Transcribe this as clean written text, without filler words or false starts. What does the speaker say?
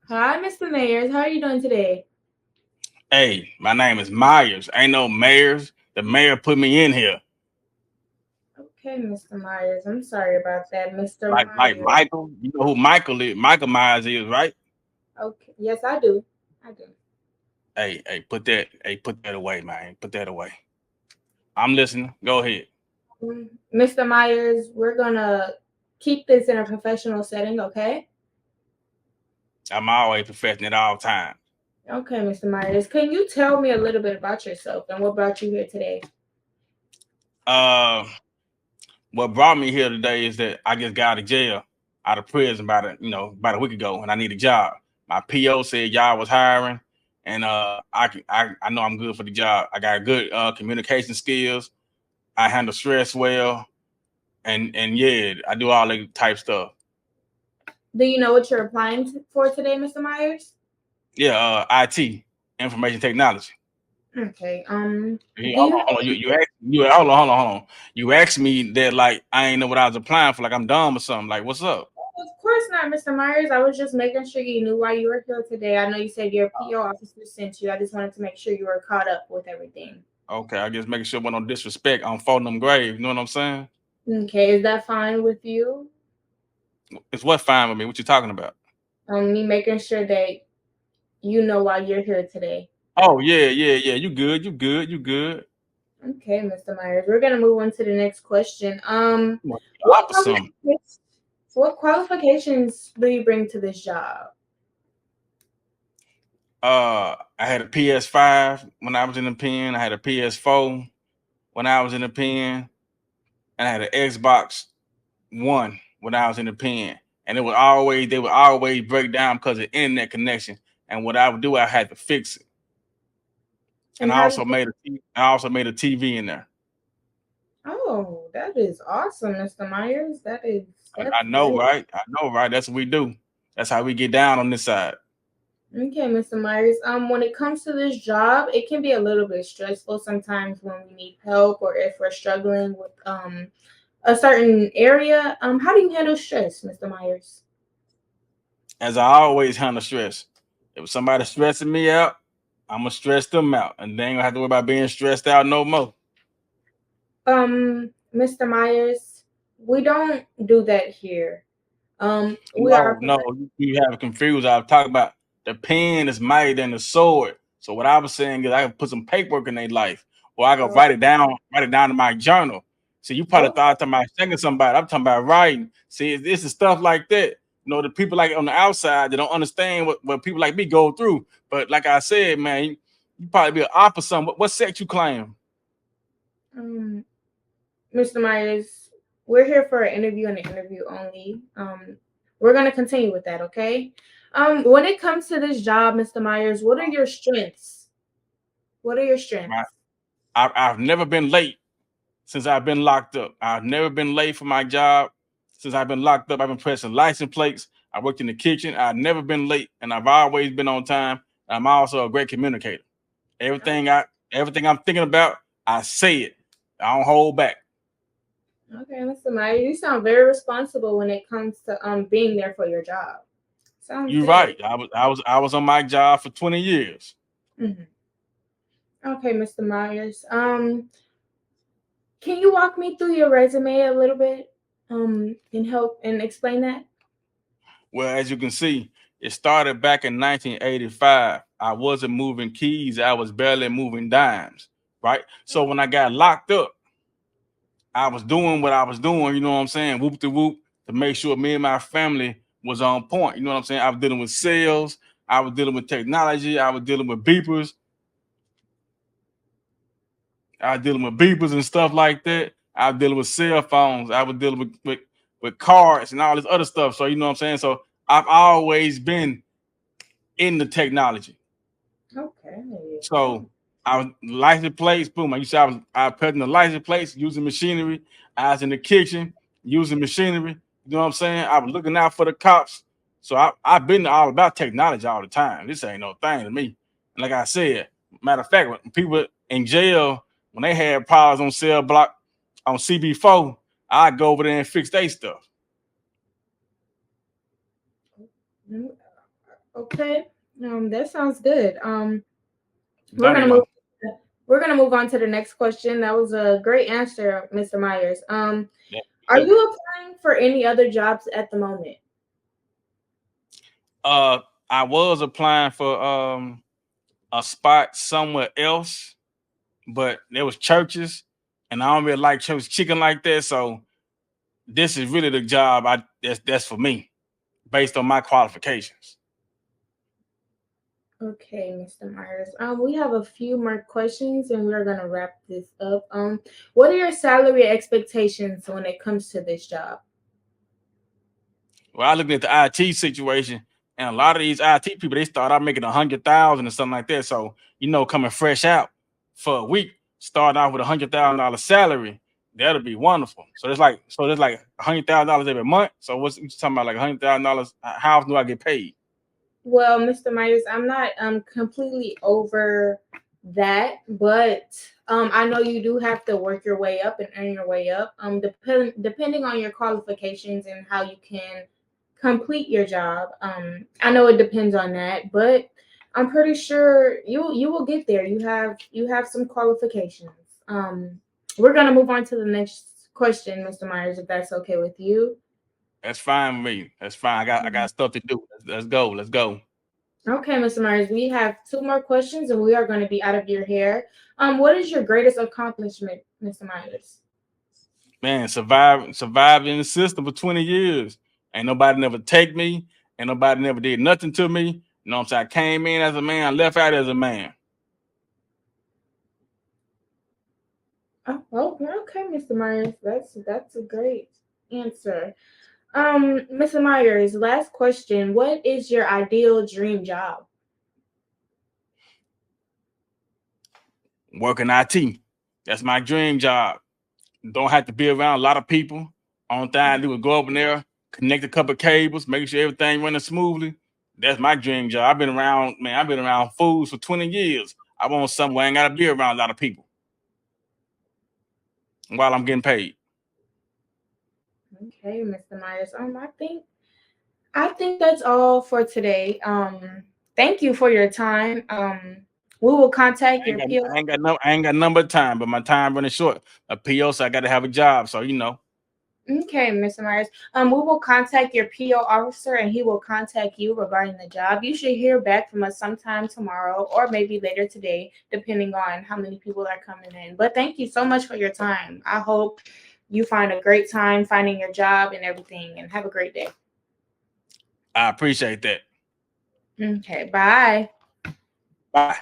Hi, Mr. Mayers. How are you doing today? Hey, my name is Myers. Ain't no mayors. The mayor put me in here. Okay, Mr. Myers. I'm sorry about that, Mr. Like Myers. Michael. You know who Michael is? Michael Myers is, right? Okay, yes, I do. I do. Put that away, man. Put that away. I'm listening. Go ahead. Mr. Myers, we're gonna keep this in a professional setting, okay? I'm always professional at all times. Okay, Mr. Myers. Can you tell me a little bit about yourself and what brought you here today? Uh, what brought me here today is that I just got out of jail, out of prison about a week ago, and I need a job. My PO said y'all was hiring, and I know I'm good for the job. I got good communication skills. I handle stress well, and yeah, I do all that type stuff. Do you know what you're applying for today, Mr. Myers? Yeah, IT, information technology. Okay. Yeah, Do you hold on. Hold on. You asked me that like I ain't know what I was applying for, like I'm dumb or something. Like, what's up? Of course not, Mr. Myers. I was just making sure you knew why you were here today. I know you said your PO officer sent you. I just wanted to make sure you were caught up with everything. Okay, I guess making sure one no disrespect on phone them grave. You know what I'm saying? Okay, is that fine with you? It's what fine with me. What you talking about? Me making sure that you know why you're here today. Oh yeah. You good? You good? You good? Okay, Mr. Myers. We're gonna move on to the next question. You What Op or something. qualifications do you bring to this job? I had a PS5 when I was in the pen. I had a PS4 when I was in the pen, and I had an Xbox One when I was in the pen, and they would always break down because of internet connection. And what I would do, I had to fix it. And And how do you? I also made a TV in there. Oh, that is awesome, Mr. Myers. That's I know, great. right? I know, right? That's what we do. That's how we get down on this side. Okay, Mr. Myers. When it comes to this job, it can be a little bit stressful sometimes when we need help or if we're struggling with a certain area. How do you handle stress, Mr. Myers? As I always handle stress. If somebody's stressing me out, I'm gonna stress them out, and they ain't gonna have to worry about being stressed out no more. Mr. Myers, we don't do that here. We are No, no, you have it confused. I was talking about the pen is mightier than the sword. So what I was saying is I can put some paperwork in their life, or I can professional. write it down in my journal. So you probably thought I'm talking about singing somebody. I'm talking about writing. See, this is stuff like that. You know, the people like on the outside they don't understand what people like me go through. But like I said, man, you probably be an op or something. What sex you claim? Um, Mr. Myers, we're here for an interview and an interview only. We're gonna continue with that, okay? When it comes to this job, Mr. Myers, what are your strengths? What are your Right? strengths? I've never been late since I've been locked up. I've never been late for my job since I've been locked up. I've been pressing license plates. I worked in the kitchen. I've never been late, and I've always been on time. I'm also a great communicator. Everything I'm thinking about, I say it. I don't hold back. Okay, Mr. Myers, you sound very responsible when it comes to being there for your job. Sounds You're good. right. I was on my job for 20 years. Hmm. Okay, Mr. Myers. Can you walk me through your resume a little bit? And help and explain that. Well, as you can see, it started back in 1985. I wasn't moving keys. I was barely moving dimes. Right. So when I got locked up, I was doing what I was doing, you know what I'm saying, whoop de whoop, to make sure me and my family was on point. You know what I'm saying? I was dealing with sales, I was dealing with technology, I was dealing with beepers, I was dealing with beepers and stuff like that. I was dealing with cell phones, I was dealing with cards and all this other stuff. So you know what I'm saying? So I've always been in the technology. Okay. So I was license plates, boom. I was present the license plates using machinery. I was in the kitchen using machinery. You know what I'm saying? I was looking out for the cops. So I've been all about technology all the time. This ain't no thing to me. And like I said, matter of fact, when people in jail, when they had problems on cell block on CB4, I go over there and fix their stuff. Okay. That sounds good. We're There gonna you move. go. We're gonna move on to the next question. That was a great answer, Mr. Myers. Yeah. Are you applying for any other jobs at the moment? I was applying for a spot somewhere else, but there was churches, and I don't really like church chicken like that. So this is really the job that's for me, based on my qualifications. Okay, Mr. Myers. We have a few more questions, and we're gonna wrap this up. What are your salary expectations when it comes to this job? Well, I looked at the IT situation, and a lot of these IT people they start out making 100,000 or something like that. So coming fresh out for a week, starting out with $100,000 salary, that'll be wonderful. So there's like $100,000 every month. So what's you talking about, like $100,000? How often do I get paid? Well, Mr. Myers, I'm not completely over that, but I know you do have to work your way up and earn your way up. Depending on your qualifications and how you can complete your job. I know it depends on that, but I'm pretty sure you will get there. You have some qualifications. We're gonna move on to the next question, Mr. Myers, if that's okay with you. That's fine with me. That's fine. I got stuff to do. Let's go. Let's go. Okay, Mr. Myers, we have two more questions and we are going to be out of your hair. What is your greatest accomplishment, Mr. Myers? Man, survived in the system for 20 years. Ain't nobody never take me. Ain't nobody never did nothing to me. You know what I'm saying? I came in as a man, I left out as a man. Oh, okay, Mr. Myers, that's a great answer. Mr. Myers, last question. What is your ideal dream job? Working IT. That's my dream job. Don't have to be around a lot of people. Only thing I do is go up in there, connect a couple of cables, make sure everything running smoothly. That's my dream job. I've been around, man, I've been around fools for 20 years. I want somewhere I ain't gotta be around a lot of people while I'm getting paid. Okay, Mr. Myers. I think that's all for today. Thank you for your time. We will contact your PO. I ain't got number of time, but my time running short. A PO, so I got to have a job. So Okay, Mr. Myers. We will contact your PO officer and he will contact you regarding the job. You should hear back from us sometime tomorrow or maybe later today, depending on how many people are coming in. But thank you so much for your time. I hope you find a great time finding your job and everything, and have a great day. I appreciate that. Okay, bye. Bye.